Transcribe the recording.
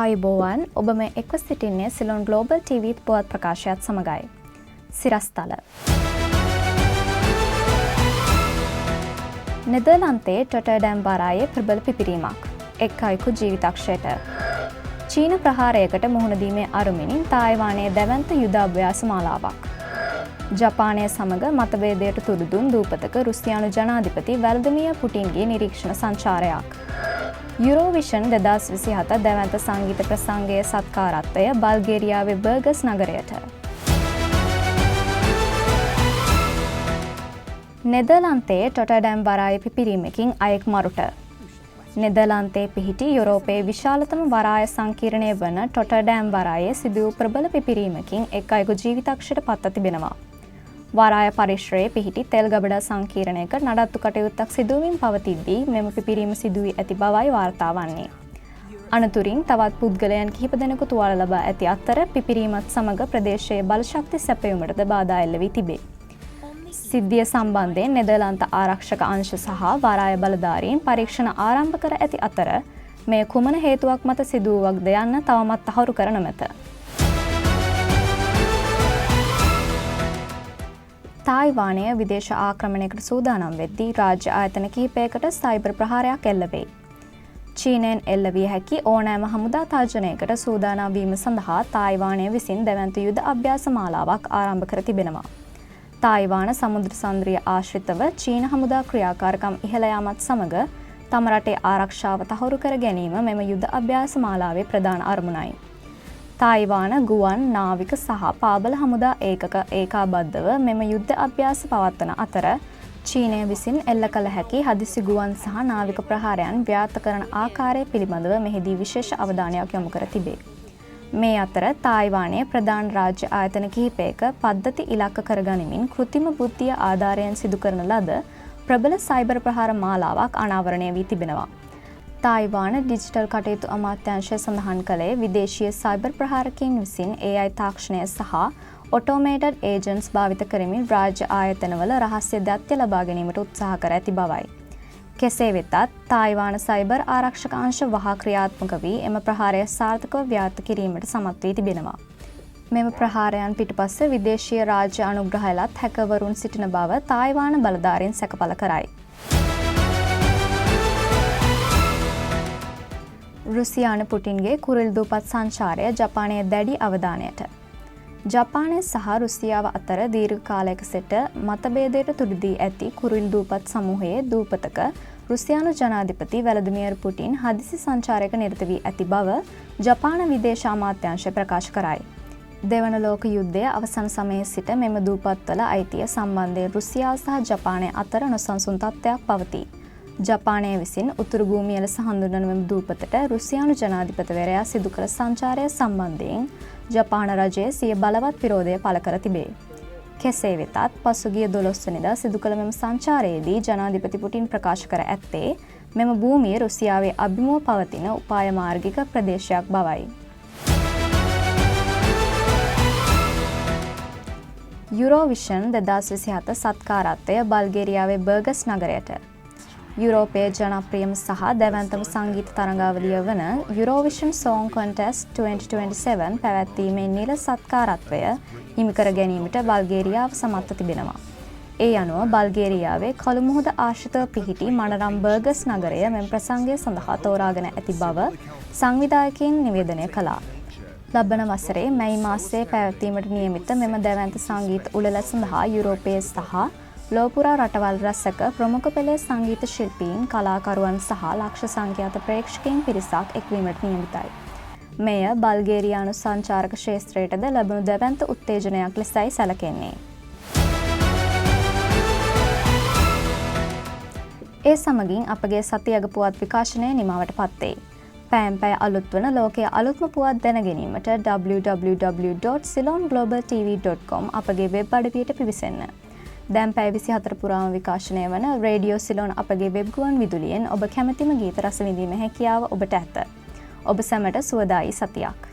ආයුබෝවන් ඔබ මේ එක්ව සිටින්නේ සිලොන් ග්ලෝබල් TV පුවත් ප්‍රකාශයත් සමගයි. සිරස්තල. නෙදර්ලන්තයේ ටොටර්ඩෑම් බරායේ ප්‍රබල පිපිරීමක්. එක් අයෙකු ජීවිතක්ෂයට. චීන ප්‍රහාරයකට මුහුණ දීමේ අරුමිනින් තායිවානයේ දැවැන්ත යුද අභ්‍යාස මාලාවක්. ජපානය සමග මතභේදයට තුඩු දුන් දූපතක රුසියානු ජනාධිපති වැලදිමිර් පුටින්ගේ නිරීක්ෂණ සංචාරයක්. යුරෝවිෂන් 2027 දැවැන්ත සංගීත ප්‍රසංගයේ සත්කාරත්වය බල්ගේරියාවේ බර්ගස් නගරයට. නෙදර්ලන්තයේ ටොටර්ඩෑම් වරාය පිපිරීමකින් අයෙක් මරුට. නෙදර්ලන්තයේ පිහිටි යුරෝපයේ විශාලතම වරාය සංකීර්ණය වන ටොටර්ඩෑම් වරායේ සිදු වූ ප්‍රබල පිපිරීමකින් එක් අයෙකු ජීවිතක්ෂයට පත්ව තිබෙනවා. වරාය පරිශ්‍රයේ පිහිටි තෙල් ගබඩා සංකීර්ණයක නඩත්තු කටයුත්තක් සිදුවමින් පවතිද්දී මෙම පිපිරීම සිදු වී ඇති බවයි වාර්තා වන්නේ. අනතුරින් තවත් පුද්ගලයන් කිහිප දෙනෙකු තුවාල ලබා ඇති අතර පිපිරීමත් සමග ප්‍රදේශයේ බලශක්ති සැපයුමටද බාධා එල්ල වී තිබේ. සිද්ධිය සම්බන්ධයෙන් නෙදර්ලන්ත ආරක්ෂක අංශ සහ වරාය බලධාරීන් පරීක්ෂණ ආරම්භ කර ඇති අතර මේ කුමන හේතුවක් මත සිදු වූවක්ද යන්න තවමත් තහවුරු කර නොමැත. තායිවානය විදේශ ආක්‍රමණයකට සූදානම් වෙද්දී රාජ්‍ය ආයතන කිහිපයකට සයිබර් ප්‍රහාරයක් එල්ල වෙයි. චීනයෙන් එල්ල විය හැකි ඕනෑම හමුදා තර්ජනයකට සූදානම් වීම සඳහා තායිවානය විසින් දැවැන්ත යුද අභ්‍යාස මාලාවක් ආරම්භ කර තිබෙනවා. තායිවාන සමුද්‍ර සංද්‍රිය ආශ්‍රිතව චීන හමුදා ක්‍රියාකාරකම් ඉහළ යාමත් සමග තම රටේ ආරක්ෂාව තහවුරු කර ගැනීම මෙම යුද අභ්‍යාස මාලාවේ ප්‍රධාන අරමුණයි. තායිවාන ගුවන් නාවික සහ පාබල හමුදා ඒකක ඒකාබද්ධව මෙම යුද්ධ අභ්‍යාස පවත්වන අතර චීනය විසින් එල්ල කළ හැකි හදිසි ගුවන් සහ නාවික ප්‍රහාරයන් ව්‍යාප්ත කරන ආකාරය පිළිබඳව මෙහිදී විශේෂ අවධානයක් යොමු කර තිබේ. මේ අතර තායිවානයේ ප්‍රධාන රාජ්‍ය ආයතන කිහිපයක පද්ධති ඉලක්ක කරගනිමින් කෘත්‍රිම බුද්ධිය ආධාරයෙන් සිදු කරන ලද ප්‍රබල සයිබර් ප්‍රහාර මාලාවක් අනාවරණය වී තිබෙනවා. තායිවාන ඩිජිටල් කටයුතු අමාත්‍යාංශය සඳහන් කළේ විදේශීය සයිබර් ප්‍රහාරකයන් විසින් AI තාක්ෂණය සහ ඔටෝමේටඩ් ඒජන්ට්ස් භාවිත කරමින් රාජ්‍ය ආයතනවල රහස්‍ය දත්ත ලබා ගැනීමට උත්සාහ කර ඇති බවයි. කෙසේ වෙතත් තායිවාන සයිබර් ආරක්ෂක අංශ වහා ක්‍රියාත්මක වී එම ප්‍රහාරය සාර්ථකව ව්‍යාප්ත කිරීමට සමත් වී තිබෙනවා. මෙම ප්‍රහාරයන් පිටුපස විදේශීය රාජ්‍ය අනුග්‍රහයලත් හැකර්වරුන් සිටින බව තායිවාන බලධාරීන් සැකපල කරයි. රුසියානු පුටින්ගේ කුරිල් දූපත් සංචාරය ජපානයේ දැඩි අවධානයට. ජපානය සහ රුසියාව අතර දීර්ඝ කාලයක සිට මතභේදයට තුඩු දී ඇති කුරිල් දූපත් සමූහයේ දූපතක රුසියානු ජනාධිපති වැලදිමිර් පුටින් හදිසි සංචාරයක නිරත වී ඇති බව ජපාන විදේශ අමාත්‍යාංශය ප්‍රකාශ කරයි. දෙවන ලෝක යුද්ධය අවසන් සමයේ සිට මෙම දූපත්වල අයිතිය සම්බන්ධයෙන් රුසියාව සහ ජපානය අතර නොසන්සුන් තත්ත්වයක් පවතී. ජපානය විසින් උතුරු භූමිය ලෙස හඳුන්වන මෙම දූපතට රුසියානු ජනාධිපතිවරයා සිදු කළ සංචාරය සම්බන්ධයෙන් ජපාන රජය සිය බලවත් විරෝධය පළ කර තිබේ. කෙසේ වෙතත් පසුගිය 12 වෙනිදා සිදු කළ මෙම සංචාරයේදී ජනාධිපති පුටින් ප්‍රකාශ කර ඇත්තේ මෙම භූමිය රුසියාවේ අභිමුව පවතින උපාය මාර්ගික ප්‍රදේශයක් බවයි. යුරෝවිෂන් 2027 සත්කාරත්වය බල්ගේරියාවේ බර්ගස් නගරයට. යුරෝපයේ ජනප්‍රියම සහ දැවැන්තම සංගීත තරඟාවලිය වන යුරෝවිෂන් සෝං කොන්ටෙස්ට් 2027 පැවැත්වීමේ නිල සත්කාරත්වය හිමිකර ගැනීමට බල්ගේරියාව සමත්ව තිබෙනවා. ඒ අනුව බල්ගේරියාවේ කළු මුහුද ආශ්‍රිතව පිහිටි මනරම් බර්ගස් නගරය මෙම ප්‍රසංගය සඳහා තෝරාගෙන ඇති බව සංවිධායකයින් නිවේදනය කළා. ලබන වසරේ මැයි මාසයේ පැවැත්වීමට නියමිත මෙම දැවැන්ත සංගීත උළෙල සඳහා යුරෝපයේ සහ ලෝපුරා රටවල් රැසක ප්‍රමුඛ පෙළේ සංගීත ශිල්පීන් කලාකරුවන් සහ ලක්ෂ සංඛ්‍යාත ප්‍රේක්ෂකයින් පිරිසක් එක්වීමට නියමිතයි. මෙය බල්ගේරියානු සංචාරක ක්ෂේත්‍රයටද ලැබුණු දැවැන්ත උත්තේජනයක් ලෙසයි සැලකෙන්නේ. ඒ සමගින් අපගේ සතියග පුවත් විකාශනය නිමවට පත්වේ. පෑම් පැය අලුත් වන ලෝකයේ අලුත්ම පුවත් දැන ගැනීමට www.ceylonglobaltv.com අපගේ වෙබ් අඩවියට පිවිසෙන්න. දැන් පැය 24 පුරාම විකාශනය වන රේඩියෝ සිලෝන් අපගේ වෙබ් ගුවන් විදුලියෙන් ඔබ කැමැතිම ගීත රස විඳීමේ හැකියාව ඔබට ඇත. ඔබ සැමට සුවදායි සතියක්.